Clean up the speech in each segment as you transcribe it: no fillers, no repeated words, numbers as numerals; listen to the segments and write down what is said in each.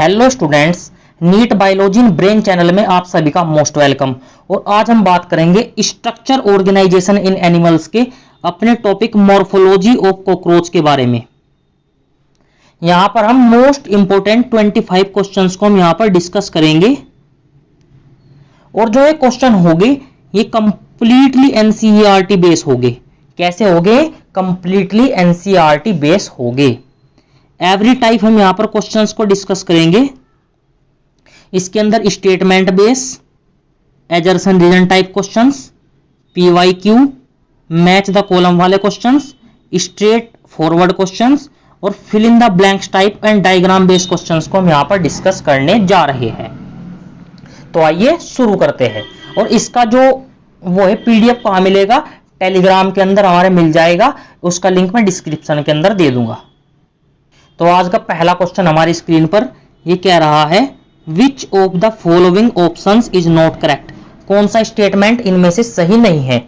Hello students, NEET biology in brain channel में आप सभी का मोस्ट वेलकम। और आज हम बात करेंगे स्ट्रक्चर ऑर्गेनाइजेशन इन एनिमल्स के अपने टॉपिक मॉर्फोलॉजी ऑफ कॉकरोच के बारे में। यहां पर हम मोस्ट इंपोर्टेंट 25 क्वेश्चंस को हम यहां पर डिस्कस करेंगे। और जो ये क्वेश्चन होंगे ये कंप्लीटली एनसीईआरटी बेस होंगे। कैसे होंगे? कंप्लीटली एनसीईआरटी बेस होंगे। एवरी टाइप हम यहां पर क्वेश्चंस को डिस्कस करेंगे। इसके अंदर statement base, assertion reason type questions, PYQ, match the column वाले क्वेश्चंस, स्ट्रेट फॉरवर्ड क्वेश्चंस और fill in the blanks type and diagram based questions को हम यहां पर डिस्कस करने जा रहे हैं। तो आइए शुरू करते हैं। और इसका जो वो है पीडीएफ कहां मिलेगा? टेलीग्राम के अंदर हमारे मिल जाएगा। उसका लिंक मैं डिस्क्रिप्शन के अंदर दे दूंगा। तो आज का पहला क्वेश्चन हमारी स्क्रीन पर ये कह रहा है, which of the following options is not correct? कौन सा स्टेटमेंट इनमें से सही नहीं है?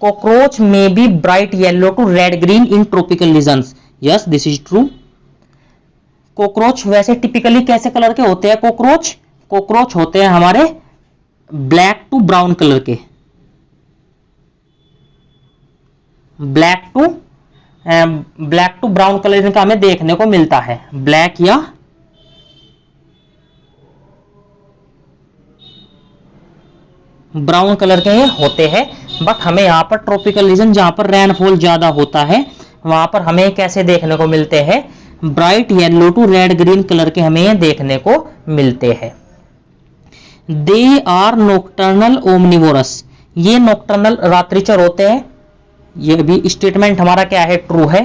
कॉकरोच में be bright yellow to red green in tropical regions. Yes, this is true. Cockroach वैसे टिपिकली कैसे कलर के होते हैं? कॉकरोच होते हैं हमारे ब्लैक टू ब्राउन कलर के। ब्लैक टू ब्राउन कलर का हमें देखने को मिलता है। ब्लैक या ब्राउन कलर के होते हैं। बट हमें यहां पर ट्रॉपिकल रीजन जहां पर रेनफॉल ज्यादा होता है वहां पर हमें कैसे देखने को मिलते हैं? Bright yellow to red green colour के हमें देखने को मिलते हैं। They are nocturnal omnivorous. ये नॉकटर्नल रात्रिचर होते हैं। ये भी स्टेटमेंट हमारा क्या है? ट्रू है।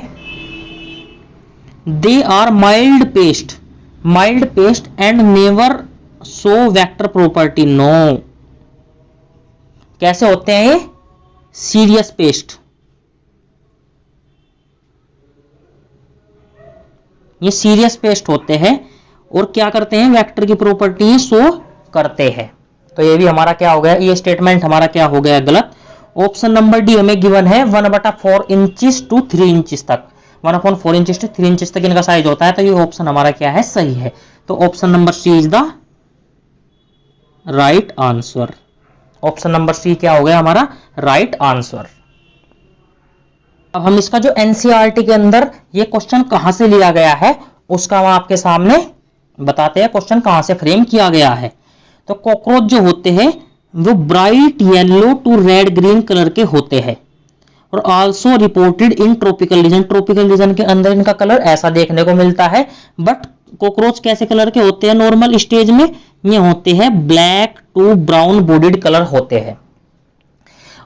They are mild pest and never show vector property. No. कैसे होते हैं ये? Serious pest. ये सीरियस पेस्ट होते हैं और क्या करते हैं? वेक्टर की प्रॉपर्टी शो करते हैं। तो ये भी हमारा क्या हो गया? ये स्टेटमेंट हमारा क्या हो गया? गलत। ऑप्शन नंबर डी हमें गिवन है 1/4 इंचेस टू 3 इंचेस तक। 1/4 इंचेस टू 3 इंचेस तक इनका साइज होता है। तो ये ऑप्शन हमारा क्या है? सही है। तो option number C is the right answer. Option number C क्या हो गया हमारा? Right answer. अब हम इसका जो एनसीईआरटी के अंदर ये क्वेश्चन कहां से लिया गया है उसका हम आपके सामने बताते हैं। क्वेश्चन कहां से फ्रेम किया गया है? तो कॉकरोच जो होते हैं वो bright yellow to red green colour के होते हैं और also reported in tropical region. Tropical region के अंदर इनका कलर ऐसा देखने को मिलता है। बट कॉकरोच कैसे कलर के होते हैं? नॉर्मल स्टेज में ये होते हैं black to brown bodied colour होते हैं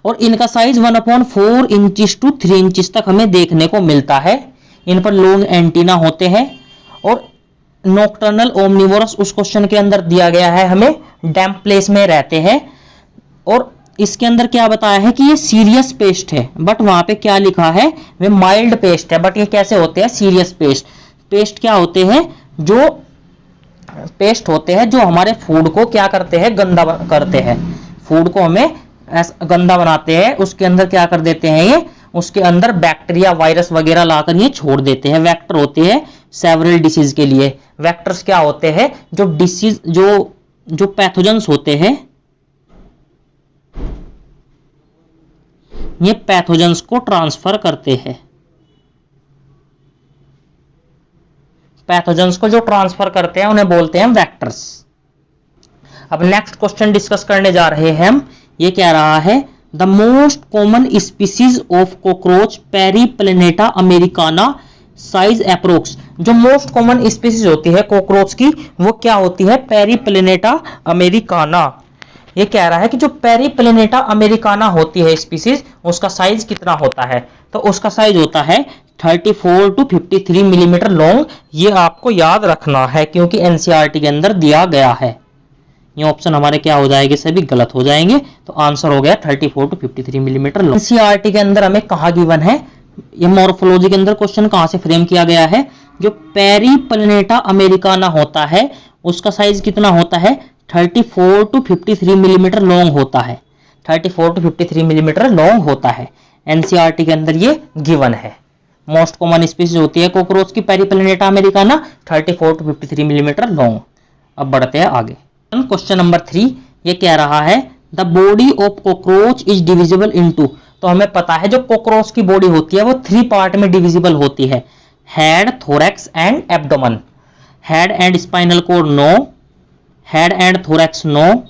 और इनका साइज 1/4 इंचेस टू 3 इंचेस तक हमें देखने को मिलता है। इन पर लॉन्ग एंटीना होते हैं और नॉकटर्नल ओमनिवोरस उस क्वेश्चन के अंदर दिया गया है हमें डैम्प प्लेस में रहते हैं। और इसके अंदर क्या बताया है कि ये सीरियस पेस्ट है। बट वहां पे क्या लिखा है? वे माइल्ड पेस्ट है। बट ये कैसे होते हैं? Serious paste. पेस्ट क्या होते हैं? जो पेस्ट होते हैं जो हमारे फूड को क्या करते हैं? गंदा करते हैं। फूड को हमें गंदा बनाते हैं। उसके अंदर क्या कर देते हैं? ये उसके अंदर बैक्टीरिया वायरस वगैरह लाकर ये छोड़ देते हैं। वेक्टर होते हैं सेवरल डिसीज के लिए। वेक्टर्स क्या होते हैं? जो डिसीज जो पैथोजेंस होते हैं ये पैथोजेंस को ट्रांसफर करते हैं। पैथोजेंस को जो ट्रांसफर करते हैं उन्हें बोलते हैं वेक्टर्स। अब नेक्स्ट क्वेश्चन डिस्कस करने जा रहे हैं हम। ये कह रहा है, the most common species of cockroach Periplaneta Americana size approx. जो मोस्ट कॉमन स्पीसीज होती है कॉकरोच की वो क्या होती है? Periplaneta Americana. ये कह रहा है कि जो पेरीप्लेनेटा अमेरिकाना होती है स्पीसीज उसका साइज कितना होता है? तो उसका साइज होता है 34 टू 53 मिलीमीटर लॉन्ग। ये आपको याद रखना है क्योंकि एनसीईआरटी के अंदर दिया गया है। ये ऑप्शन हमारे क्या हो जाएंगे? सभी गलत हो जाएंगे। तो आंसर हो गया 34 टू 53 मिलीमीटर लॉन्ग। एनसीईआरटी के अंदर हमें कहाँ गिवन है? ये मॉर्फोलॉजी के अंदर क्वेश्चन कहां से फ्रेम किया गया है? जो पेरीप्लेनेटा अमेरिकाना होता है उसका साइज कितना होता है? 34 टू 53 मिलीमीटर लॉन्ग होता है। 34 टू 53 मिलीमीटर लॉन्ग होता है। एनसीईआरटी के अंदर ये गिवन है। मोस्ट कॉमन स्पीसीज होती है कॉकरोच की Periplaneta Americana, 34 to 53 millimetre long. अब बढ़ते हैं आगे। क्वेश्चन नंबर 3 ये कह रहा है the body of cockroach is divisible into. तो हमें पता है जो कॉकरोच की बॉडी होती है वो 3 पार्ट में डिविजिबल होती है, head, thorax and abdomen. Head and spinal cord no, head and thorax no,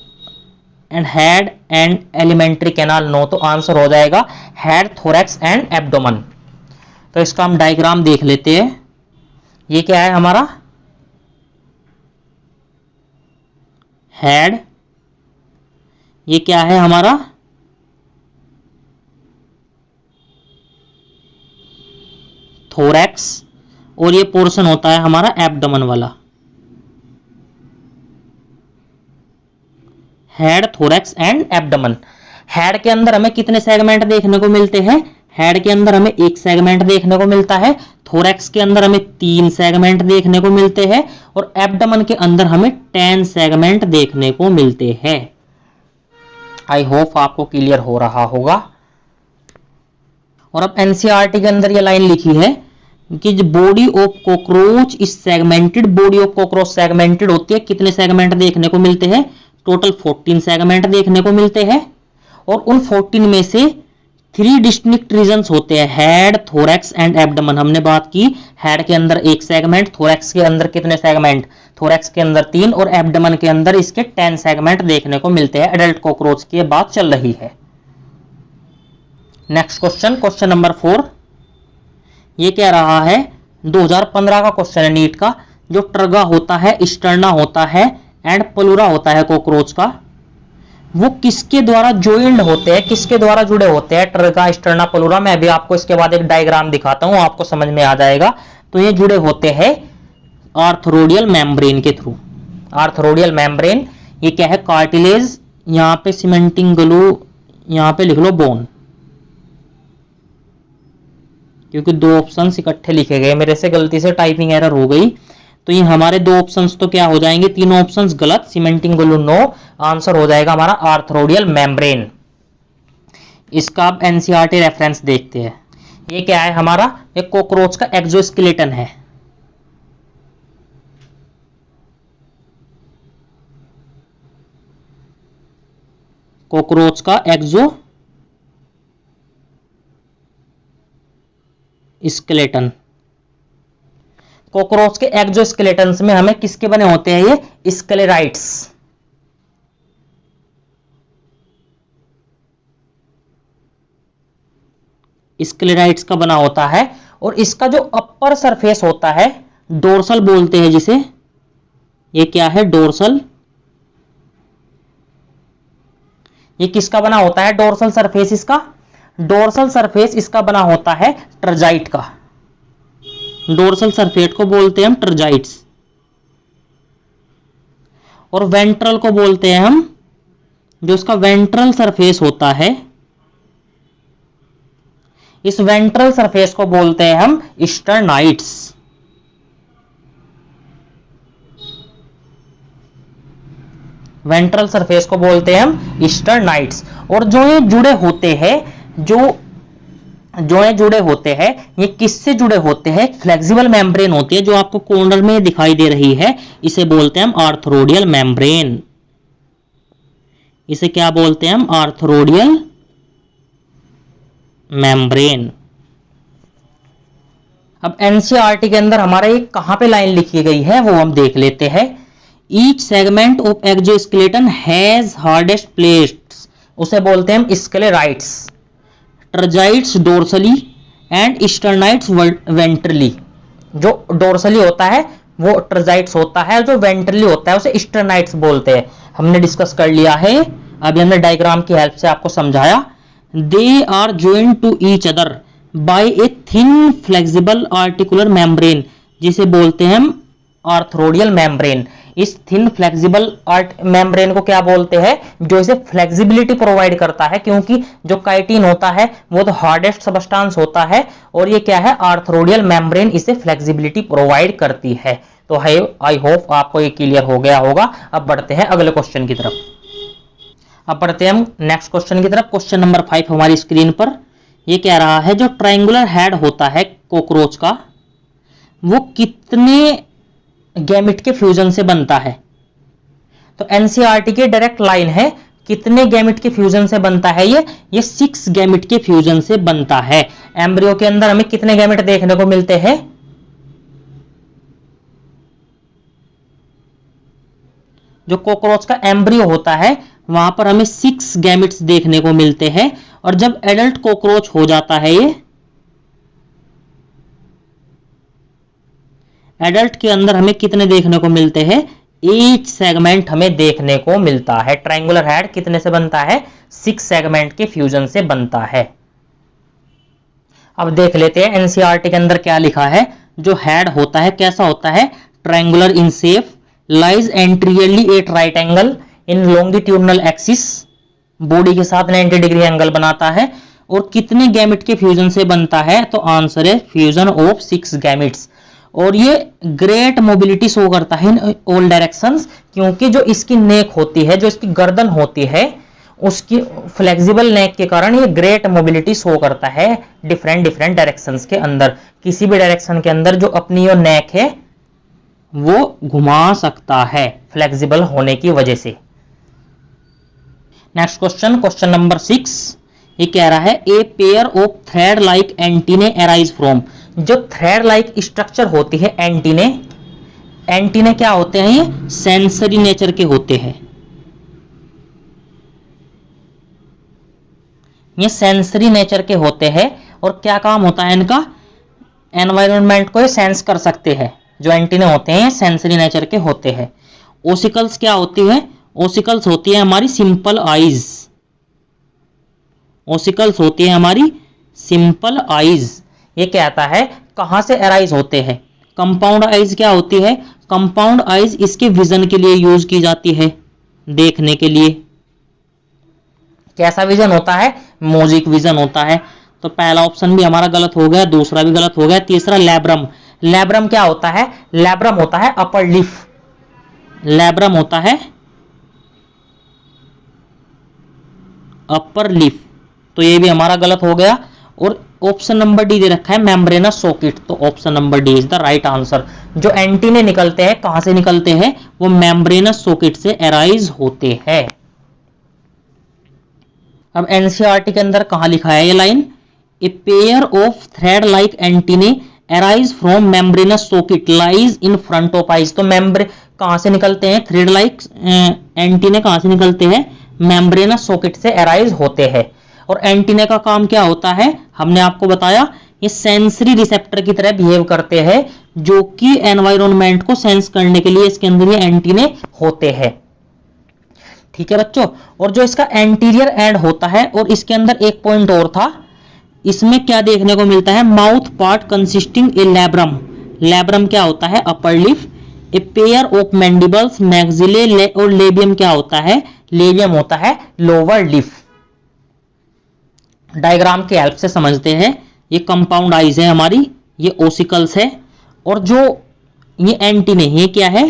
and head and alimentary canal no. तो आंसर हो जाएगा हेड, थोरैक्स एंड एब्डोमेन। तो इसका हम डायग्राम देख लेते हैं। ये क्या है हमारा हेड, ये क्या है हमारा थोरैक्स, और ये पोर्शन होता है हमारा एब्डोमेन वाला। Head, thorax and abdomen. Head के अंदर हमें कितने सेगमेंट देखने को मिलते हैं? हेड के अंदर हमें 1 सेगमेंट देखने को मिलता है, थोरैक्स के अंदर हमें 3 सेगमेंट देखने को मिलते हैं, और एब्डोमेन के अंदर हमें 10 सेगमेंट देखने को मिलते हैं। आई होप आपको क्लियर हो रहा होगा। और अब एनसीईआरटी के अंदर ये लाइन लिखी है कि body of cockroach is segmented. Body of cockroach segmented होती है। कितने सेगमेंट देखने को मिलते हैं? टोटल 14 सेगमेंट देखने को मिलते हैं, और उन 14 में से 3 डिस्टिंक्ट रीजन्स होते हैं, हेड, थोरैक्स एंड एब्डोमेन। हमने बात की हेड के अंदर 1 सेगमेंट, थोरैक्स के अंदर कितने सेगमेंट? थोरैक्स के अंदर 3, और एब्डोमेन के अंदर इसके 10 सेगमेंट देखने को मिलते हैं। एडल्ट कॉकरोच की बात चल रही है। नेक्स्ट क्वेश्चन, क्वेश्चन नंबर 4 ये कह रहा है 2015 का क्वेश्चन है नीट का। जो ट्रगा होता है, स्टर्ना होता है एंड प्लूरा होता है कॉकरोच का, वो किसके द्वारा ज्वाइंट होते हैं, किसके द्वारा जुड़े होते हैं? ट्रगा, स्टर्ना, प्लूरा। मैं अभी आपको इसके बाद एक डायग्राम दिखाता हूं, आपको समझ में आ जाएगा। तो ये जुड़े होते हैं आर्थरोडियल मेम्ब्रेन के थ्रू। आर्थरोडियल मेम्ब्रेन ये क्या है? कार्टिलेज, यहां पे सीमेंटिंग ग्लू, यहां पे लिख लो बोन, क्योंकि 2 ऑप्शंस इकट्ठे लिखे गए, मेरे से गलती से टाइपिंग एरर हो गई। तो ये हमारे 2 ऑप्शंस तो क्या हो जाएंगे? तीनों ऑप्शंस गलत। सीमेंटिंग ग्लू नो, आंसर हो जाएगा हमारा आर्थरोडियल मेम्ब्रेन। इसका आप एनसीईआरटी रेफरेंस देखते हैं। ये क्या है हमारा? ये कॉकरोच का एक्सोस्केलेटन है। कॉकरोच का एक्सोस्केलेटन। कॉकरोच के एक्सोस्केलेटन्स में हमें किसके बने होते हैं? ये स्क्लेराइट्स। स्क्लेराइट्स का बना होता है। और इसका जो अपर सरफेस होता है, डोर्सल बोलते हैं जिसे, ये क्या है? डोर्सल। ये किसका बना होता है? डोर्सल सरफेस इसका। डोर्सल सरफेस इसका बना होता है ट्रजाइट का। डोर्सल सरफेस को बोलते हैं हम ट्रजाइट्स, और वेंट्रल को बोलते हैं हम, जो इसका वेंट्रल सरफेस होता है, इस वेंट्रल सरफेस को बोलते हैं हम स्टर्नाइट्स। वेंट्रल सरफेस को बोलते हैं हम स्टर्नाइट्स। और जो ये जुड़े होते हैं, जो ये जुड़े होते हैं, ये किससे जुड़े होते हैं? फ्लेक्सिबल मेम्ब्रेन होती है, जो आपको कॉर्नर में दिखाई दे रही है, इसे बोलते हैं हम आर्थरोडियल मेम्ब्रेन। इसे क्या बोलते हैं हम? Arthrodial membrane. अब एनसीईआरटी के अंदर हमारा ये कहां पे लाइन लिखी गई है वो हम देख लेते हैं। Each segment of exoskeleton has hardest plates, उसे बोलते हैं हम sclerites. Tergites dorsally and sternites ventrally. जो डोर्सली होता है वो ट्रजाइट्स होता है, जो वेंट्रली होता है उसे स्टर्नाइट्स बोलते हैं। हमने डिस्कस कर लिया है, अभी हमने डायग्राम की हेल्प से आपको समझाया। They are joint to each other by a thin flexible articular membrane, जिसे बोलते हैं हम आर्थरोडियल मेम्ब्रेन। इस थिन फ्लेक्सिबल मेम्ब्रेन को क्या बोलते हैं? जो इसे फ्लेक्सिबिलिटी प्रोवाइड करता है, क्योंकि जो काइटिन होता है वो तो हार्डेस्ट सबस्टेंस होता है, और ये क्या है? आर्थरोडियल मेम्ब्रेन इसे फ्लेक्सिबिलिटी प्रोवाइड करती है। तो आई होप आपको ये क्लियर हो गया होगा। अब बढ़ते हैं अगले क्वेश्चन की तरफ। अब बढ़ते हैं हम नेक्स्ट क्वेश्चन की तरफ। क्वेश्चन नंबर 5 हमारी स्क्रीन पर ये कह रहा है जो ट्रायंगुलर हेड होता है कॉकरोच का, वो कितने गैमेट के फ्यूजन से बनता है? तो एनसीईआरटी की डायरेक्ट लाइन है, कितने गैमेट के फ्यूजन से बनता है ये 6 गैमेट के फ्यूजन से बनता है। एम्ब्रियो के अंदर हमें कितने गैमेट देखने को मिलते हैं? जो कॉकरोच का एम्ब्रियो होता है वहां पर हमें 6 गैमेट्स देखने को मिलते हैं, और जब एडल्ट कॉकरोच हो जाता है ये एडल्ट के अंदर हमें कितने देखने को मिलते हैं? 8 सेगमेंट हमें देखने को मिलता है। ट्रायंगुलर हेड कितने से बनता है? 6 सेगमेंट के फ्यूजन से बनता है। अब देख लेते हैं एनसीईआरटी के अंदर क्या लिखा है। जो हेड होता है कैसा होता है? Triangular in shape, lies anteriorly at right angle in longitudinal axis, body के साथ 90 डिग्री एंगल बनाता है। और कितने गैमेट के फ्यूजन से बनता है? तो आंसर है फ्यूजन ऑफ 6 गैमेट्स। और ये ग्रेट मोबिलिटी शो करता है इन ऑल डायरेक्शंस, क्योंकि जो इसकी नेक होती है, जो इसकी गर्दन होती है, उसकी फ्लेक्सिबल नेक के कारण ये ग्रेट मोबिलिटी शो करता है डिफरेंट डायरेक्शंस के अंदर। किसी भी डायरेक्शन के अंदर जो अपनी यो नेक है वो घुमा सकता है फ्लेक्सिबल होने की वजह से। नेक्स्ट क्वेश्चन नंबर 6, ये कह रहा है ए pair of thread like antennae arise from. जो थ्रेड लाइक स्ट्रक्चर होती है एंटीने क्या होते हैं? ये सेंसरी नेचर के होते हैं। ये सेंसरी नेचर के होते हैं और क्या काम होता है इनका? एनवायरनमेंट को ये सेंस कर सकते हैं। जो एंटीने होते हैं सेंसरी नेचर के होते हैं। ओसिकल्स क्या होती है? ओसिकल्स होती है हमारी सिंपल आईज। ओसिकल्स होती है हमारी सिंपल आईज। ये कहता है कहां से अराइज होते हैं? कंपाउंड आईज क्या होती है? कंपाउंड आईज इसके विजन के लिए यूज की जाती है, देखने के लिए। कैसा विजन होता है? मोजिक विजन होता है। तो पहला ऑप्शन भी हमारा गलत हो गया, दूसरा भी गलत हो गया। तीसरा लैब्रम। लैब्रम क्या होता है? लैब्रम होता है अपर लिफ। लैब्रम होता है अपर लिफ, तो ये भी हमारा गलत हो गया। और ऑप्शन नंबर डी दे रखा है मेम्ब्रेनस सॉकेट, तो option number D is the right answer. जो एंटीने निकलते हैं कहां से निकलते हैं? वो मेम्ब्रेनस सॉकेट से अराइज होते हैं। अब एनसीईआरटी के अंदर कहां लिखा है ये line? A pair of thread like antennae arise from membranes socket lies in front of eyes. तो मेम्ब्रेन कहां से निकलते हैं? थ्रेड लाइक एंटीने कहां से निकलते हैं? मेम्ब्रेनस सॉकेट से अराइज होते हैं। और एंटीने का काम क्या होता है? हमने आपको बताया ये सेंसरी रिसेप्टर की तरह बिहेव करते हैं, जो कि एनवायरनमेंट को सेंस करने के लिए इसके अंदर ये एंटीने होते हैं। ठीक है बच्चों। और जो इसका एंटीरियर एंड होता है, और इसके अंदर एक पॉइंट और था, इसमें क्या देखने को मिलता है? Mouth part consisting a labrum. Labrum क्या होता है? अपर लिफ। ए पेयर ऑफ मैंडिबल्स मैक्सिले, और लेबियम क्या होता है? लेबियम होता है लोअर लिफ। डायग्राम के हेल्प से समझते हैं। ये कंपाउंड आइज है हमारी, ये ओसिकल्स है, और जो ये एंटीने, ये क्या है?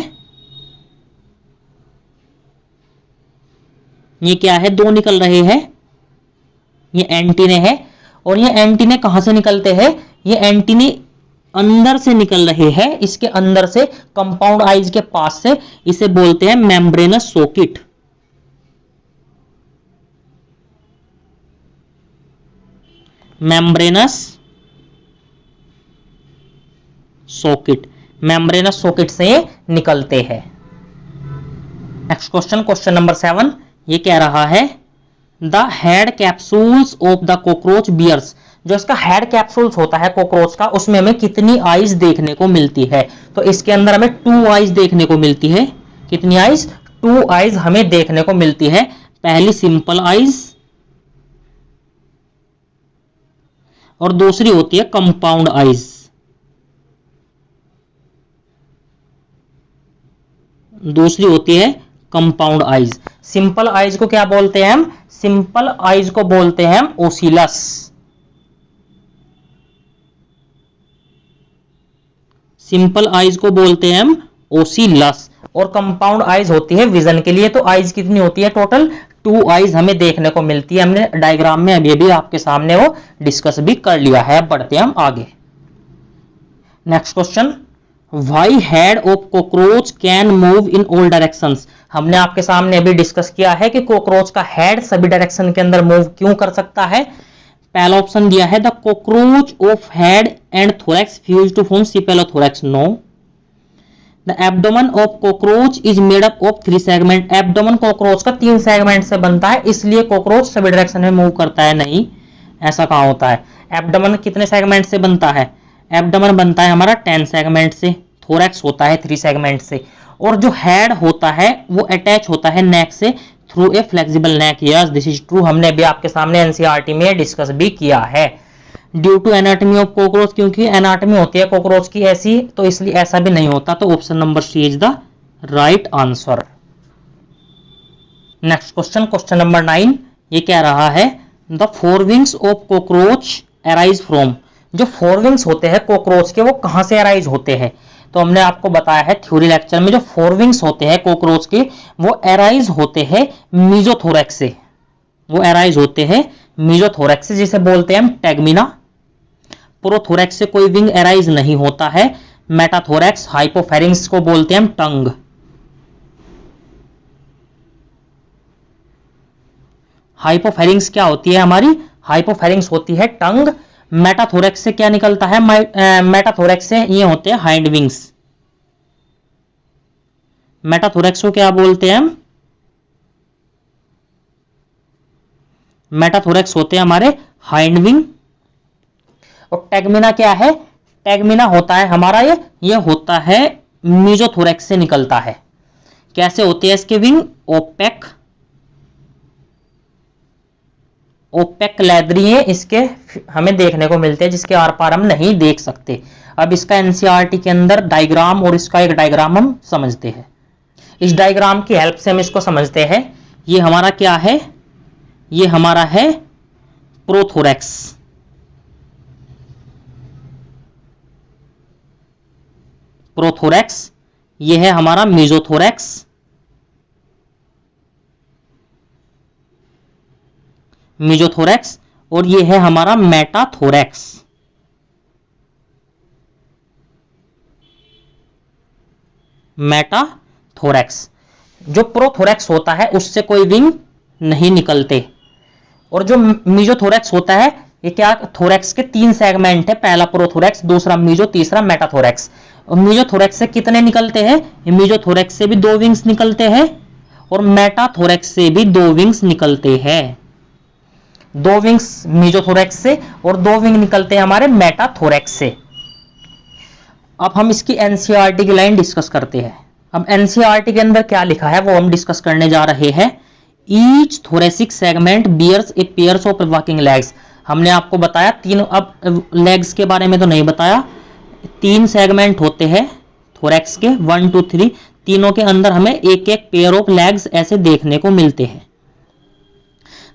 ये क्या है? दो निकल रहे हैं, ये एंटीने है। और ये एंटीने कहां से निकलते हैं? ये एंटीने अंदर से निकल रहे हैं, इसके अंदर से, कंपाउंड आइज के पास से। इसे बोलते हैं membranes socket. Membranes socket, membranes socket से निकलते हैं। नेक्स्ट क्वेश्चन नंबर 7, ये कह रहा है the head capsules of the cockroach bears. जो इसका हेड कैप्सूल्स होता है कॉकरोच का, उसमें हमें कितनी आइज देखने को मिलती है? तो इसके अंदर हमें 2 आइज देखने को मिलती है। कितनी आइज? 2 आइज हमें देखने को मिलती है। पहली सिंपल आइज और दूसरी होती है कंपाउंड आइज। दूसरी होती है कंपाउंड आइज। सिंपल आइज को क्या बोलते हैं हम? सिंपल आइज को बोलते हैं हम ओसिलस। सिंपल आइज को बोलते हैं हम ओसिलस। और कंपाउंड आइज होती है विजन के लिए। तो आइज कितनी होती है? टोटल 2 आइज हमें देखने को मिलती है। हमने डायग्राम में अभी भी आपके सामने वो डिस्कस भी कर लिया है। बढ़ते हैं हम आगे। Next question why head of cockroach can move in all directions. हमने आपके सामने अभी डिस्कस किया है कि कॉकरोच का हेड सभी डायरेक्शन के अंदर मूव क्यों कर सकता है। पहला ऑप्शन दिया है the cockroach of head and thorax fuse to form cephalothorax, no. The abdomen of cockroach is made up of 3 segment. Abdomen cockroach का 3 सेगमेंट से बनता है, इसलिए कॉकरोच सभी डायरेक्शन में मूव करता है, नहीं, ऐसा कहां होता है। एब्डोमेन कितने सेगमेंट से बनता है? एब्डोमेन बनता है हमारा 10 सेगमेंट से, थोरैक्स होता है 3 सेगमेंट से, और जो हेड होता है वो अटैच होता है नेक से through a flexible neck. Yes, this is true. हमने भी आपके सामने एनसीईआरटी में डिस्कस भी किया है। Due to anatomy of cockroach, क्योंकि एनाटॉमी होती है कॉकरोच की ऐसी, तो इसलिए ऐसा भी नहीं होता। तो option number C is the right answer. Next question, question number 9, ये कह रहा है the forewings of cockroach arise from. जो फोरविंग्स होते हैं कॉकरोच के वो कहां से अराइज होते हैं? तो हमने आपको बताया है थ्योरी लेक्चर में, जो फोरविंग्स होते हैं कॉकरोच के वो अराइज होते हैं मीजोथोरैक्स से। वो अराइज होते हैं मीजोथोरैक्स से, जिसे बोलते हैं हम टैगमिना। प्रोथोरैक्स से कोई विंग अराइज नहीं होता है। मेटाथोरैक्स, हाइपोफेरिंग्स को बोलते हैं हम टंग। हाइपोफेरिंग्स क्या होती है हमारी? हाइपोफेरिंग्स होती है टंग। मेटाथोरैक्स से क्या निकलता है? मेटाथोरैक्स से ये होते हैं हाइंड विंग्स। मेटाथोरैक्स को क्या बोलते हैं हम? मेटाथोरैक्स होते हैं हमारे हाइंड विंग। और टैगमिना क्या है? टैगमिना होता है हमारा ये होता है मीजोथोरैक्स से निकलता है। कैसे होते हैं इसके विंग? ओपेक, ओपेक लेदरी है इसके, हमें देखने को मिलते हैं, जिसके आर पार हम नहीं देख सकते। अब इसका एनसीईआरटी के अंदर डायग्राम और इसका एक डायग्राम हम समझते हैं। इस डायग्राम की हेल्प से हम इसको समझते हैं। ये हमारा क्या है? ये हमारा है प्रोथोरैक्स। प्रोथोरैक्स, ये है हमारा मीजोथोरैक्स। मीजोथोरैक्स, और ये है हमारा मेटाथोरैक्स। मेटाथोरैक्स। जो प्रोथोरैक्स होता है उससे कोई विंग नहीं निकलते, और जो मीजोथोरैक्स होता है ये क्या? थोरैक्स के 3 सेगमेंट है, पहला प्रोथोरैक्स, दूसरा मीजो, तीसरा मेटाथोरैक्स। और मीजोथोरैक्स से कितने निकलते हैं? मीजोथोरैक्स से भी 2 विंग्स निकलते हैं, और मेटाथोरैक्स से भी 2 विंग्स निकलते हैं। 2 विंग्स मीजोथोरैक्स से और 2 विंग निकलते हैं हमारे मेटाथोरैक्स से। अब हम इसकी एनसीईआरटी की लाइन डिस्कस करते हैं। अब एनसीईआरटी के अंदर क्या लिखा है वो हम डिस्कस करने जा रहे हैं। Each thoracic segment bears a pairs of working legs. हमने आपको बताया 3, अब लेग्स के बारे में तो नहीं बताया। 3 सेगमेंट होते हैं थोरैक्स के, 1 2 3, तीनों के अंदर हमें एक एक पेयर ऑफ लेग्स ऐसे देखने को मिलते हैं।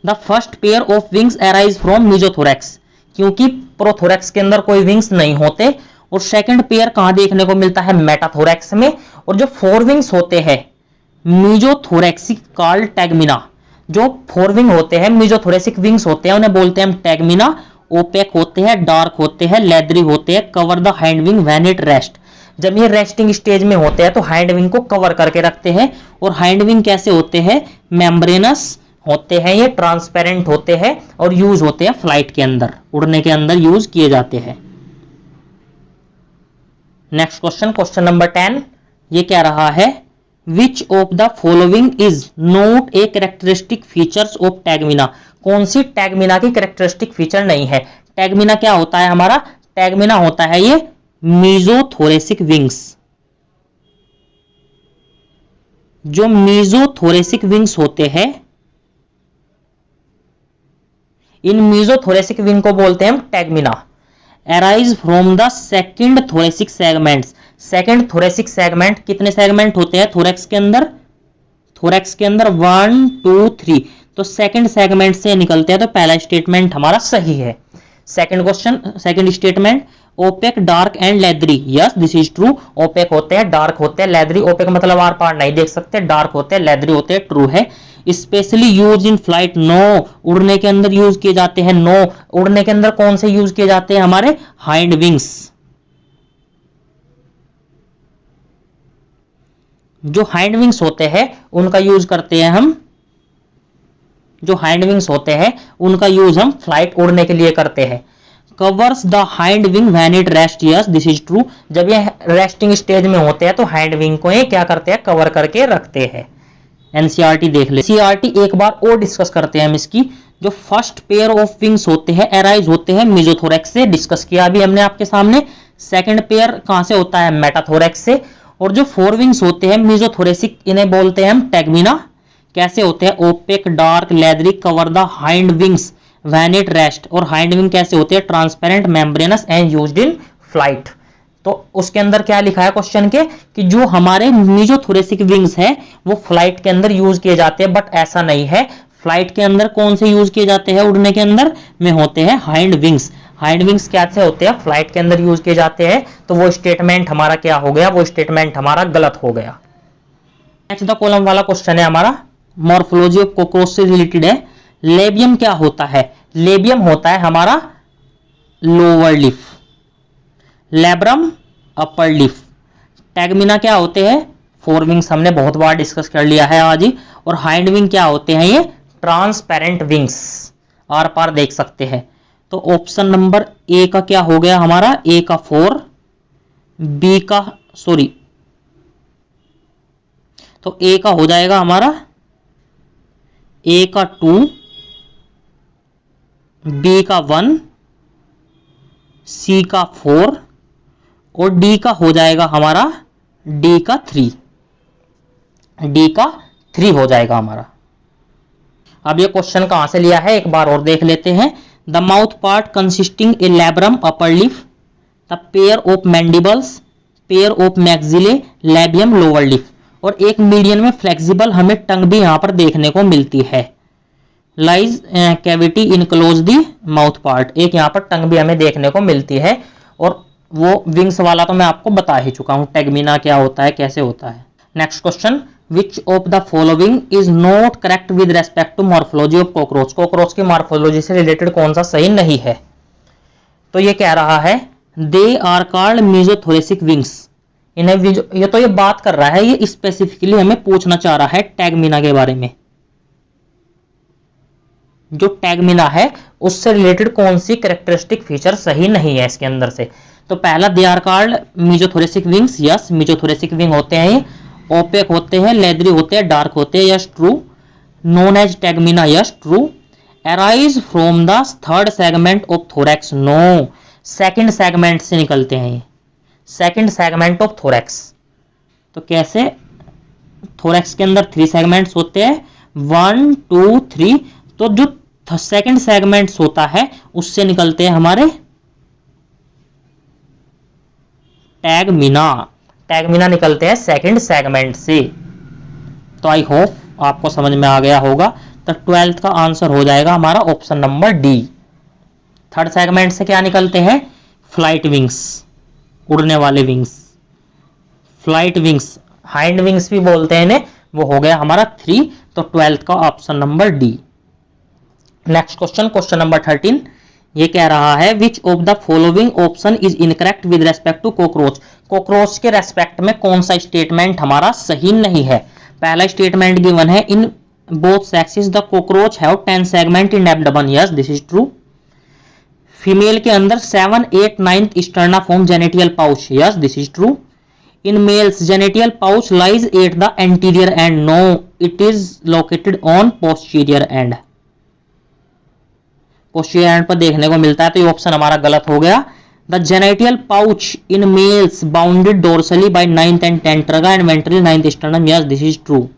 The first pair of wings arise from mesothorax, क्योंकि प्रोथोरैक्स के अंदर कोई विंग्स नहीं होते। और सेकंड पेयर कहां देखने को मिलता है? मेटाथोरैक्स में। और जो 4 विंग्स होते हैं मीजोथोरैक्सिक कॉल्ड टैगमिना। जो 4 विंग होते हैं मीजोथोरैसिक विंग्स होते हैं उन्हें बोलते हैं हम टैगमिना। ओपेक होते हैं, डार्क होते हैं, लेदरी होते हैं, cover the hind wing when it rest. जब ये रेस्टिंग स्टेज में होते हैं तो हाइंड विंग को कवर करके रखते हैं। और हाइंड विंग कैसे होते हैं? मेम्ब्रेनस होते हैं, ये ट्रांसपेरेंट होते हैं और यूज होते हैं फ्लाइट के अंदर, उड़ने के अंदर यूज किए जाते हैं। नेक्स्ट क्वेश्चन, क्वेश्चन नंबर 10, ये क्या रहा है? Which of the following is not a characteristic features of tegmina. कौन सी टैगमिना की कैरेक्टरिस्टिक फीचर नहीं है? टैगमिना क्या होता है हमारा? टैगमिना होता है ये मीजोथोरेसिक विंग्स। जो मीजोथोरेसिक विंग्स होते हैं, इन मीजोथोरेसिक विंग को बोलते हैं हम tegmina. Arise from the second thoracic segments. Second thoracic segment, कितने सेगमेंट होते हैं थोरैक्स के अंदर? थोरैक्स के अंदर 1 2 3, तो सेकंड सेगमेंट से निकलते हैं। तो पहला स्टेटमेंट हमारा सही है। Second question, second statement, opaque, dark and leathery. Yes, this is true. Opaque होते हैं, डार्क होते हैं, लेदरी। ओपेक मतलब आर पार नहीं देख सकते, डार्क होते हैं, लेदरी होते हैं, ट्रू है। Specially use in flight, no, उड़ने के अंदर यूज किए जाते हैं। नो, उड़ने के अंदर कौन से यूज किए जाते हैं? हमारे हाइंड विंग्स। जो हाइंड विंग्स होते हैं उनका यूज करते हैं हम, जो हाइंड विंग्स होते हैं उनका यूज हम फ्लाइट उड़ने के लिए करते हैं। Covers the hind wing when it rest, yes this is true. जब ये रेस्टिंग स्टेज में होते हैं तो हाइंड विंग को ये क्या करते हैं, कवर करके रखते हैं। एनसीईआरटी देख ले, सीईआरटी एक बार और डिस्कस करते हैं हम इसकी। जो फर्स्ट पेयर ऑफ विंग्स होते हैं एराइज होते हैं मेसोथोरैक्स से, डिस्कस किया अभी हमने आपके सामने। सेकंड पेयर कहां से होता है, मेटाथोरैक्स से। और जो फोर विंग्स होते हैं मेसोथोरेसिक, इन्हें बोलते हैं हम टैगमिना। कैसे होते हैं, opaque dark leathery cover the hind wings when it rest. और हाइंड विंग कैसे होते हैं, transparent membranous and used in flight. तो उसके अंदर क्या लिखा है क्वेश्चन के कि जो हमारे मेसोथोरेसिक विंग्स है वो फ्लाइट के अंदर यूज किए जाते हैं, बट ऐसा नहीं है। फ्लाइट के अंदर कौन से यूज किए जाते हैं, उड़ने के अंदर में होते हैं हाइंड विंग्स। हाइंड विंग्स कैसे होते हैं, फ्लाइट के अंदर यूज किए जाते हैं। तो वो स्टेटमेंट हमारा क्या हो गया, वो स्टेटमेंट हमारा गलत हो गया। नेक्स्ट द कॉलम वाला क्वेश्चन है हमारा, मॉर्फोलॉजी ऑफ कॉकरोच से रिलेटेड है। लेबियम क्या होता है, लेबियम होता है हमारा लोअर लिफ, लेब्रम अपर लिफ। टैगमिना क्या होते हैं, फोर विंग्स, हमने बहुत बार डिस्कस कर लिया है आज ही। और हाइंड विंग क्या होते हैं, ये ट्रांसपेरेंट विंग्स, आर पार देख सकते हैं। तो ऑप्शन नंबर ए का क्या हो गया हमारा, ए का 4, बी का सॉरी, तो ए का हो जाएगा हमारा ए का 2, बी का 1, सी का 4 और डी का हो जाएगा हमारा डी का 3, डी का 3 हो जाएगा हमारा। अब ये क्वेश्चन कहां से लिया है एक बार और देख लेते हैं। The mouth part consisting a labrum upper lip, the pair of mandibles, pair of maxillae, labium lower lip. और एक मीडियन में फ्लेक्सिबल हमें टंग भी यहां पर देखने को मिलती है। Lies cavity enclose the mouth part, एक यहां पर टंग भी हमें देखने को मिलती है। और वो विंग्स वाला तो मैं आपको बता ही चुका हूं, टैगमिना क्या होता है, कैसे होता है। Next question, which of the following is not correct with respect to morphology of cockroach, cockroach की मॉर्फोलॉजी से रिलेटेड कौन सा सही नहीं है। तो ये कह रहा है they are called mesothoracic wings, इन्हें ये तो ये बात कर रहा है, ये स्पेसिफिकली हमें पूछना चाह रहा है टैगमिना के बारे में। जो टैगमिना है उससे रिलेटेड कौन सी कैरेक्टरिस्टिक फीचर सही नहीं है इसके अंदर से। तो पहला they are called mesothoracic wings, yes mesothoracic wing होते हैं ये। ओपेक होते हैं, लेदरी होते हैं, डार्क होते हैं, yes true. Known as tegmina, yes true. Arise from the third segment of thorax, no, second segment से निकलते हैं ये, सेकंड सेगमेंट ऑफ थोरैक्स। तो कैसे, थोरैक्स के अंदर 3 सेगमेंट्स होते हैं, 1 2 3। तो जो सेकंड सेगमेंट्स होता है उससे निकलते हैं हमारे टैगमिना, टैगमिना निकलते हैं सेकंड सेगमेंट से। तो आई होप आपको समझ में आ गया होगा। तो 12th का आंसर हो जाएगा हमारा option number D. Third segment से क्या निकलते हैं, फ्लाइट विंग्स, उड़ने वाले wings, flight wings, hind wings भी बोलते हैं इन्हें, वो हो गया हमारा 3। तो 12th का option number D. Next question, question number 13, ये कह रहा है which of the following option is incorrect with respect to cockroach, cockroach के रेस्पेक्ट में कौन सा स्टेटमेंट हमारा सही नहीं है। पहला स्टेटमेंट गिवन है, in both sexes the cockroach have 10 segment in abdomen, yes this is true. Female के अंदर 7 8 9 sterna form genital pouch, yes this is true. In males genital pouch lies at the anterior end, no it is located on posterior end, posterior end पर देखने को मिलता है। तो ये option हमारा गलत हो गया। The genital pouch in males bounded dorsally by 9th and 10th terga and ventrally 9th sternum, yes this is true.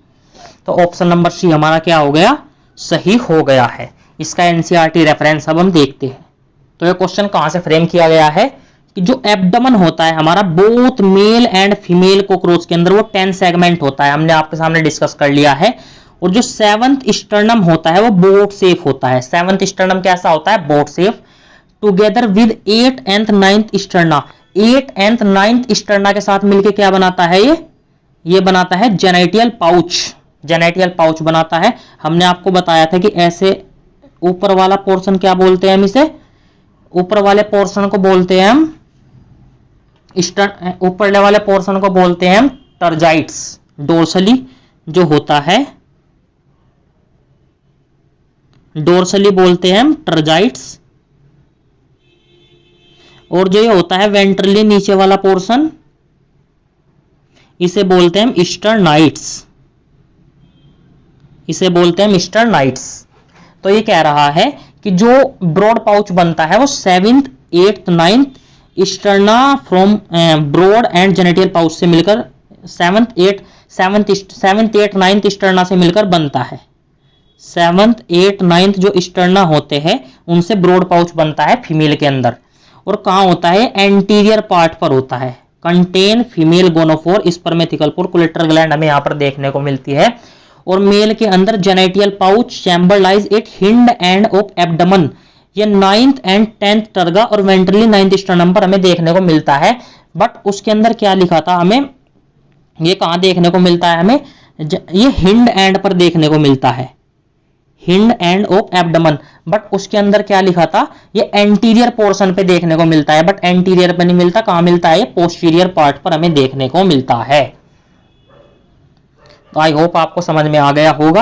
तो ऑप्शन नंबर सी हमारा क्या हो गया, सही हो गया है। इसका एनसीईआरटी रेफरेंस अब हम देखते हैं। तो ये क्वेश्चन कहां से फ्रेम किया गया है कि जो एब्डोमेन होता है हमारा both male and female cockroach के अंदर वो 10 सेगमेंट होता है, हमने आपके सामने डिस्कस कर लिया है। और जो 7th स्टर्नम होता है वो बोट शेप होता है। 7th स्टर्नम कैसा होता है, boat shape, together with 8th and 9th sterna, 8th and 9th sterna के साथ मिलके क्या बनाता है, ये बनाता है जेनेटियल पाउच, जेनेटियल पाउच बनाता है। हमने आपको बताया था कि ऐसे ऊपर वाला पोर्शन क्या बोलते हैं हम इसे, ऊपर वाले पोर्शन को बोलते हैं हम ऊपर वाले पोर्शन को बोलते हैं हम टर्जाइट्स, डोर्सली जो होता है, डोर्सली बोलते हैं हम ट्रजाइट्स, और जो ये होता है वेंट्रली नीचे वाला पोर्शन, इसे बोलते हैं हम ईस्टर्नाइट्स, इसे बोलते हैं ईस्टर्नाइट्स। तो ये कह रहा है कि जो ब्रॉड पाउच बनता है वो 7th 8th 9th sterna from broad and genital pouch से मिलकर 7th 8th 9th ईस्टर्ना से मिलकर बनता है। 7th 8th 9th जो ईस्टर्ना होते हैं उनसे ब्रॉड पाउच बनता है फीमेल के अंदर। और कहाँ होता है? एंटीरियर पार्ट पर होता है। Contain female gonophore, spermathecal collector gland हमें यहाँ पर देखने को मिलती है। और मेल के अंदर genital pouch chamber lies at hind end of abdomen, ये 9th एंड 10th टर्गा और वेंट्रली 9th स्टर्नम पर हमें देखने को मिलता है। बट उसके अंदर क्या लिखा था हमें, ये कहाँ देखने को मिलता है हमें? ये हिंड एंड पर देखने को मिलता है, hind end of abdomen. But उसके अंदर क्या लिखा था? ये एंटीरियर पोर्शन पे देखने को मिलता है। बट एंटीरियर पे नहीं मिलता, कहां मिलता है? ये पोस्टीरियर पार्ट पर हमें देखने को मिलता है। तो आई होप आपको समझ में आ गया होगा।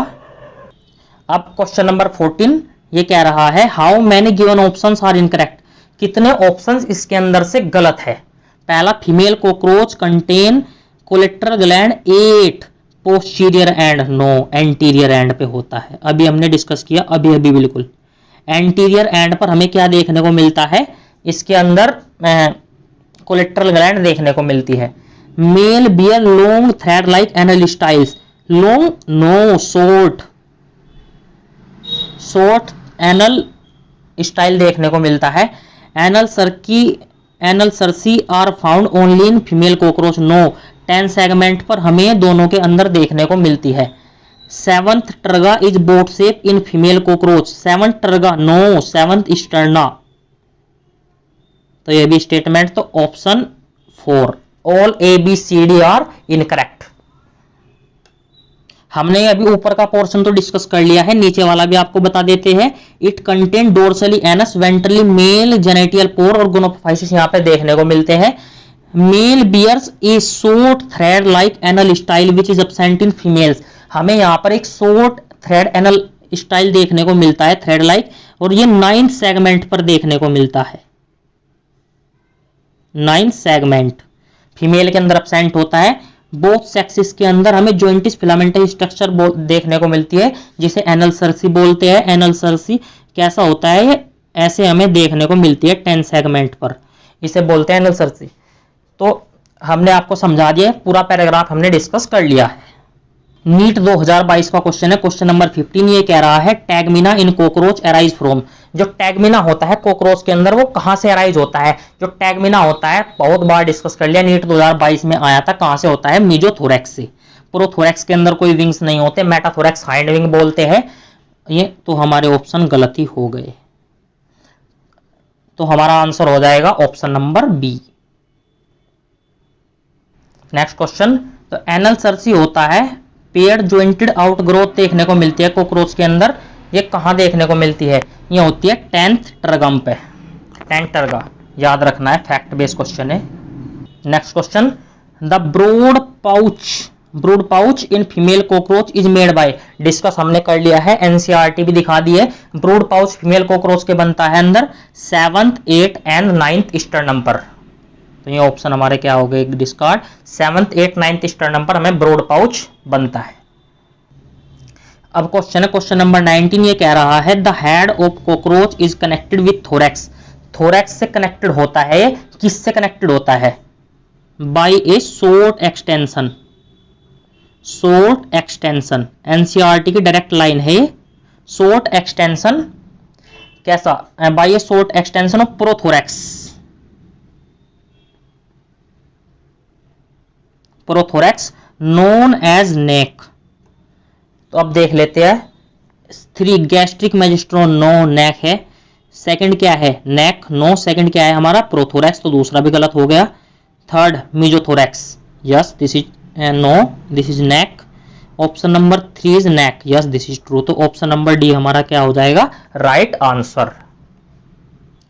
अब क्वेश्चन नंबर 14 ये कह रहा है how many given options are incorrect, कितने ऑप्शंस इसके अंदर से गलत है। पहला, female cockroach contain collector gland 8 posterior end, no anterior end पे होता है। अभी हमने डिस्कस किया अभी बिल्कुल एंटीरियर एंड पर हमें क्या देखने को मिलता है? इसके अंदर कोलेक्टरल ग्लैंड देखने को मिलती है। Male bear long thread like anal styles, long no, short, short anal style देखने को मिलता है। Anal cerci are found only in female cockroach, no 10 segment पर हमें दोनों के अंदर देखने को मिलती है। 7th terga is boat shape in female cockroach, 7th terga, no 7th sterna. तो ये भी स्टेटमेंट, तो option 4 all ABCD are incorrect. हमने अभी ऊपर का पोर्शन तो डिस्कस कर लिया है, नीचे वाला भी आपको बता देते हैं। It contain dorsally anus, ventrally male genital pore और गोनोफाइसिस यहाँ पे देखने को मिलते हैं। Male bears a short thread like anal style which is absent in females, हमें यहाँ पर एक शॉर्ट थ्रेड एनल स्टाइल देखने को मिलता है, थ्रेड लाइक, और ये 9th सेगमेंट पर देखने को मिलता है। 9th सेगमेंट फीमेल के अंदर एब्सेंट होता है। बोथ सेक्सेस के अंदर हमें जॉइंटिस फिलामेंटरी स्ट्रक्चर देखने को मिलती है, जिसे एनल सर्सी बोलते हैं। एनल सर्सी कैसा होता है? ये ऐसे हमें देखने को मिलती है 10 सेगमेंट पर, इसे बोलते हैं एनल सर्सी। तो हमने आपको समझा दिया, पूरा पैराग्राफ हमने डिस्कस कर लिया है। नीट 2022 का क्वेश्चन है, क्वेश्चन नंबर 15। ये कह रहा है tegmina in cockroach arise from, जो टैगमिना होता है कॉकरोच के अंदर वो कहां से अराइज होता है? जो टैगमिना होता है बहुत बार डिस्कस कर लिया, नीट 2022 में आया था, कहां से होता है? मीजोथोरैक्स से। प्रोथोरैक्स के अंदर कोई विंग्स नहीं होते, मेटाथोरैक्स हाइंड विंग बोलते हैं। ये तो हमारे ऑप्शन गलत ही हो गए, तो हमारा आंसर हो जाएगा option number B. Next question, तो एनल सर्सी होता है पेयर ज्वाइंटेड आउटग्रोथ देखने को मिलती है कॉकरोच के अंदर। ये कहां देखने को मिलती है? ये होती है 10th टर्गम पे, 10th टर्गा, याद रखना है, फैक्ट बेस्ड क्वेश्चन है। Next question, the brood pouch in female cockroach is made by, discuss हमने कर लिया है, एनसीईआरटी भी दिखा दी है। ब्रॉड पाउच फीमेल कॉकरोच के बनता है अंदर 7th 8th and 9th sternum पर। तो ये ऑप्शन हमारे क्या हो गए? Discard. 7th 8th 9th sternum पर हमें ब्रॉड पाउच बनता है। अब क्वेश्चन है क्वेश्चन नंबर 19। ये कह रहा है the head of cockroach is connected with thorax, thorax से कनेक्टेड होता है, किससे कनेक्टेड होता है? By a short extension, short extension, NCERT की डायरेक्ट लाइन है। शॉर्ट एक्सटेंशन कैसा? By a short extension of prothorax, prothorax known as neck. तो अब देख लेते हैं, 3 गैस्ट्रिक मैजिस्ट्रोन, नो नेक है। सेकंड क्या है? नेक, नो। सेकंड क्या है हमारा? प्रोथोरैक्स, तो दूसरा भी गलत हो गया। Third mesothorax, yes this is no, this is neck. Option number 3 is neck, yes this is true. तो ऑप्शन नंबर डी हमारा क्या हो जाएगा? Right answer.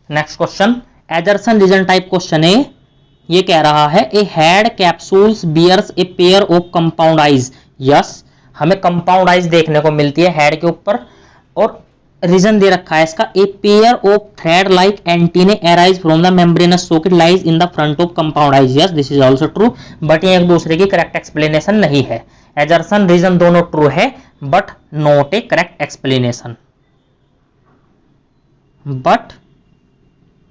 Next question, assertion reason type question है। ये कह रहा है a head capsules bears a pair of compound eyes. Yes, हमें कंपाउंड आइज देखने को मिलती है हेड के ऊपर, और रीजन दे रखा है इसका, a pair of thread like antennae arise from the membranous socket lies in the front of compound eyes. Yes, this is also true, but ये एक दूसरे की करेक्ट एक्सप्लेनेशन नहीं है। एजर्सन रीजन दोनों ट्रू है, but not a correct explanation, but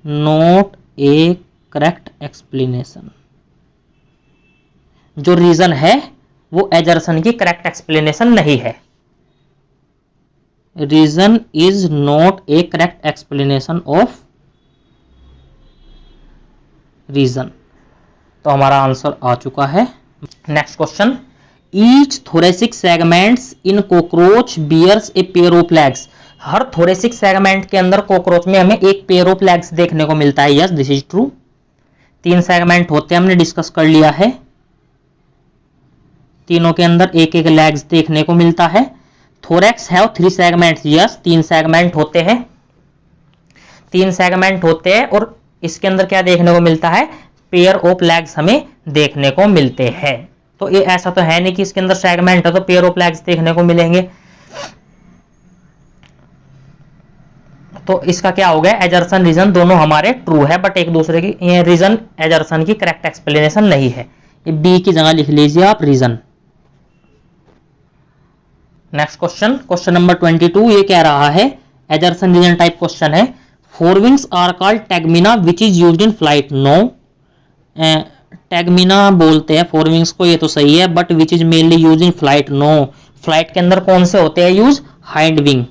not a correct explanation. जो reason है वो एजर्सन की करेक्ट एक्सप्लेनेशन नहीं है। Reason is not a correct explanation of reason. तो हमारा आंसर आ चुका है। Next question, each thoracic segments in cockroach bears a pair of legs. हर थोरेसिक सेगमेंट के अंदर कॉकरोच में हमें एक पेयर ऑफ लेग्स देखने को मिलता है। Yes, this is true. 3 segment होते हैं, हमने डिस्कस कर लिया है। तीनों के अंदर एक एक लेग्स देखने को मिलता है। Thorax have 3 segments. Yes, 3 segment होते हैं, 3 सेगमेंट होते हैं, और इसके अंदर क्या देखने को मिलता है, पेयर ऑफ लेग्स हमें देखने को मिलते हैं। तो ये ऐसा तो है नहीं कि इसके अंदर सेगमेंट है तो पेयर ऑफ लेग्स देखने को मिलेंगे। तो इसका क्या हो गया, एजर्सन रीजन दोनों हमारे ट्रू है, बट एक दूसरे की, ये रीजन एजर्सन की करेक्ट एक्सप्लेनेशन नहीं है। ये बी की जगह लिख लीजिए आप reason. Next question, question number 22, ये कह रहा है, एजर्सन रीजन टाइप क्वेश्चन है, forewings are called tegmina which is used in flight. No, tegmina बोलते हैं फोरविंग्स को, ये तो सही है, but which is mainly use in flight. No, flight के अंदर कौन से होते हैं यूज, हाइंड विंग।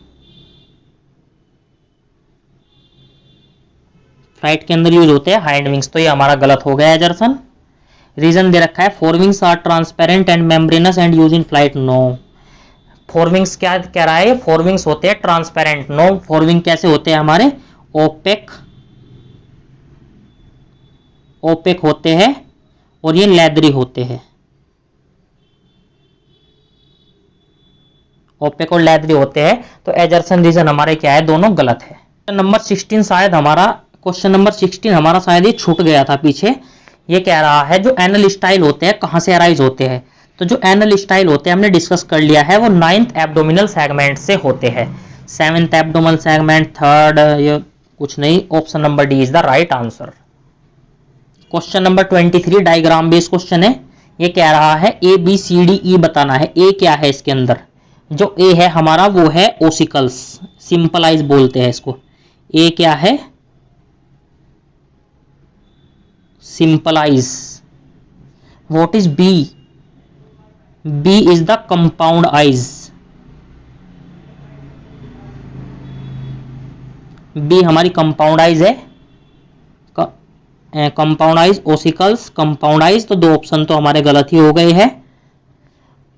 फ्लाइट के अंदर यूज होते हैं हाइंड विंग्स, तो ये हमारा गलत हो गया एजर्सन। रीजन दे रखा है, forewings are transparent and membranous and use in flight. No, forewings क्या कह रहा है, फोरविंग्स होते हैं ट्रांसपेरेंट। नो, फोरविंग कैसे होते हैं हमारे, ओपेक, ओपेक होते हैं, और ये लेदरी होते हैं। ओपेक और लेदरी होते हैं, तो एजर्सन रीजन हमारे क्या है, दोनों गलत है। नंबर 16 शायद हमारा, क्वेश्चन नंबर 16 हमारा शायद ये छूट गया था पीछे। ये कह रहा है जो एनल स्टाइल होते हैं कहां से अराइज होते हैं। तो जो एनल स्टाइल होते हैं हमने डिस्कस कर लिया है, वो 9th एब्डोमिनल सेगमेंट से होते हैं। 7th एब्डोमिनल सेगमेंट, 3rd, ये कुछ नहीं, option number D is the right answer. Question number 23 diagram based question है। ये कह रहा है A B C D E बताना है। ए क्या है इसके अंदर, जो ए है हमारा वो है ओसिकल्स, सिंपलाइज बोलते हैं इसको। ए क्या है, simplise. What is B, B is the compound eyes. B हमारी कंपाउंड आइज है, compound eyes, ossicles, compound eyes. तो 2 ऑप्शन तो हमारे गलत ही हो गए हैं।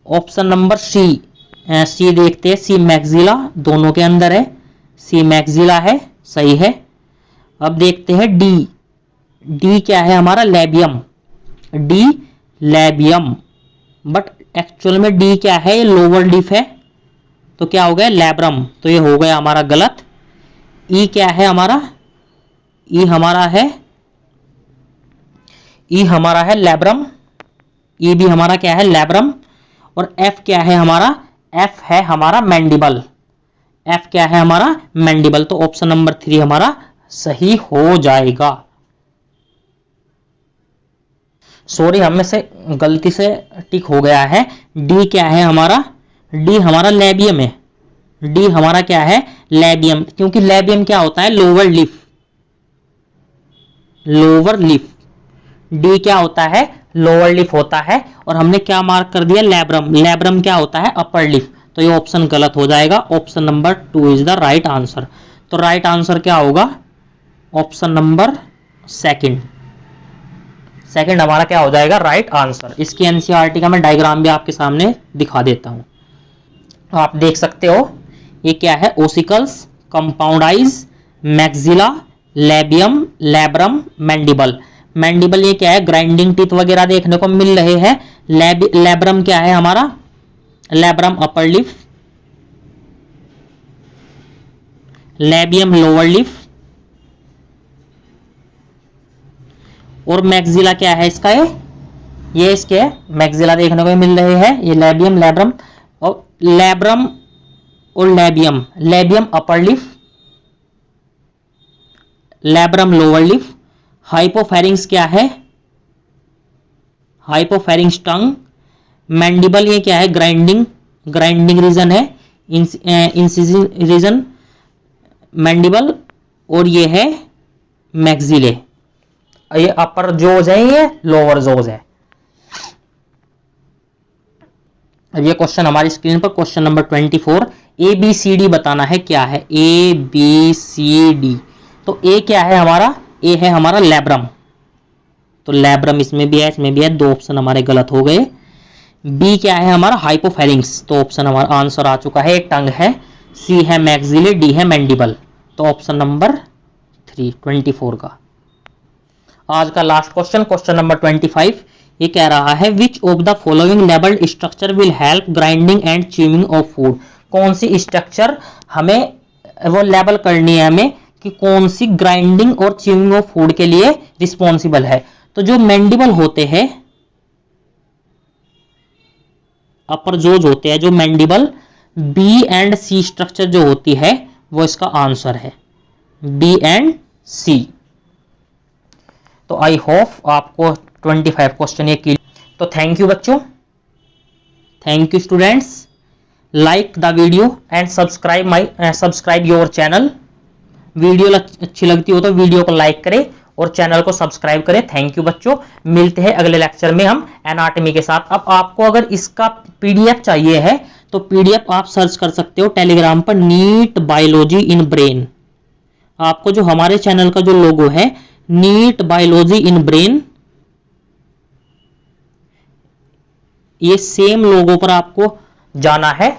ऑप्शन नंबर सी, सी देखते हैं, सी मैक्सिला, दोनों के अंदर है, सी मैक्सिला है, सही है। अब देखते हैं डी, डी क्या है हमारा, लैबियम, डी लैबियम, बट एक्चुअल में डी क्या है, ये लोअर लिफ है, तो क्या हो गया, लैब्रम, तो ये हो गया हमारा गलत। ई क्या है हमारा, ई हमारा है, ई हमारा है लैब्रम, ई भी हमारा क्या है, लैब्रम। और एफ क्या है हमारा, एफ है हमारा मैंडिबल, एफ क्या है हमारा, मैंडिबल। तो ऑप्शन नंबर 3 हमारा सही हो जाएगा। सॉरी, हमें से गलती से टिक हो गया है। डी क्या है हमारा, डी हमारा लैबियम है, डी हमारा क्या है, लैबियम, क्योंकि लैबियम क्या होता है, लोअर लिफ, लोअर लिफ। डी क्या होता है, लोअर लिफ होता है, और हमने क्या मार्क कर दिया, लैब्रम, लैब्रम क्या होता है, अपर लिफ। तो ये ऑप्शन गलत हो जाएगा। Option number 2 is the right answer. तो राइट आंसर क्या होगा, ऑप्शन नंबर सेकंड, सेकंड हमारा क्या हो जाएगा, राइट आंसर। इसकी एनसीईआरटी का मैं डायग्राम भी आपके सामने दिखा देता हूं, आप देख सकते हो। ये क्या है, ossicles, compound eyes, maxilla, लैबियम, labrum, mandible. Mandible ये क्या है, ग्राइंडिंग टीथ वगैरह देखने को मिल रहे हैं। लैब्रम क्या है हमारा, लैब्रम अपर लिफ, लैबियम लोअर लिफ, और मैक्सिला क्या है इसका, ये इसके मैक्सिला देखने को मिल रहे हैं, ये लेबियम, लैब्रम और लैब्रम और लेबियम। लेबियम अपर लिफ, लैब्रम लोअर लिफ। हाइपोफेरिंग्स क्या है, हाइपोफेरिंग्स टंग। मैंडिबल ये क्या है, ग्राइंडिंग रीजन है, इंसिजिंग रीजन मैंडिबल। और ये है मैक्सिले, ये अपर जोज है, ये लोअर जोज है। अब ये क्वेश्चन हमारी स्क्रीन पर, क्वेश्चन नंबर 24, ABCD बताना है क्या है, ABCD। तो ए क्या है हमारा, ए है हमारा लैब्रम, तो लैब्रम इसमें भी है, इसमें भी है, 2 ऑप्शन हमारे गलत हो गए। बी क्या है हमारा, हाइपोफेरिंग्स, तो ऑप्शन हमारा आंसर आ चुका है, एक टंग है। सी है मैक्सिले, डी है मैंडिबल, तो ऑप्शन नंबर 3 24 का। आज का लास्ट क्वेश्चन, क्वेश्चन नंबर 25, ये कह रहा है which of the following labelled structure will help grinding and chewing of food. कौन सी स्ट्रक्चर हमें वो लेबल करनी है हमें कि कौन सी ग्राइंडिंग और च्यूइंग ऑफ फूड के लिए रिस्पॉन्सिबल है। तो जो मैंडिबल होते हैं, अपर जोज होते हैं, जो mandible, B and C structure जो होती है वो इसका आंसर है, बी एंड सी। तो आई होप आपको 25 क्वेश्चन ये की। तो थैंक यू बच्चों, thank you students. Like the video and subscribe your channel. Video अच्छी लगती हो तो वीडियो को लाइक करें और चैनल को सब्सक्राइब करें। थैंक यू बच्चों, मिलते हैं अगले लेक्चर में हम एनाटॉमी के साथ। अब आपको अगर इसका पीडीएफ चाहिए है तो पीडीएफ आप सर्च कर सकते हो टेलीग्राम पर, नीट बायोलॉजी इन ब्रेन। आपको जो हमारे चैनल का जो लोगो है, नीट बायोलॉजी इन ब्रेन, ये सेम लोगो पर आपको जाना है,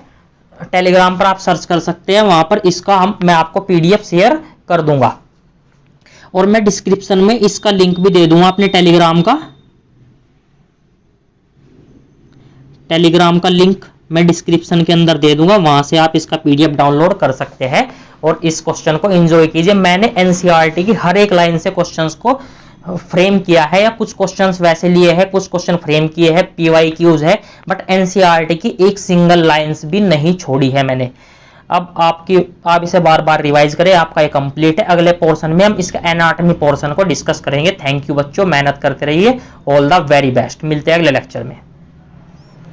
टेलीग्राम पर आप सर्च कर सकते हैं, वहां पर इसका मैं आपको पीडीएफ शेयर कर दूंगा और मैं डिस्क्रिप्शन में इसका लिंक भी दे दूंगा अपने टेलीग्राम का लिंक मैं डिस्क्रिप्शन के अंदर दे दूंगा, वहां से आप इसका पीडीएफ डाउनलोड कर सकते हैं और इस क्वेश्चन को एंजॉय कीजिए। मैंने एनसीईआरटी की हर एक लाइन से क्वेश्चंस को फ्रेम किया है, या कुछ क्वेश्चंस वैसे लिए हैं, कुछ क्वेश्चन फ्रेम किए हैं, पीवाईक्यूज है, बट एनसीईआरटी की एक सिंगल लाइंस भी नहीं छोड़ी है मैंने। अब आप इसे बार बार रिवाइज करें, आपका ये कंप्लीट है। अगले पोर्शन में हम इसका एनाटॉमी पोर्शन को डिस्कस करेंगे। थैंक यू बच्चों, मेहनत करते रहिए। ऑल द वेरी बेस्ट, मिलते हैं अगले लेक्चर में।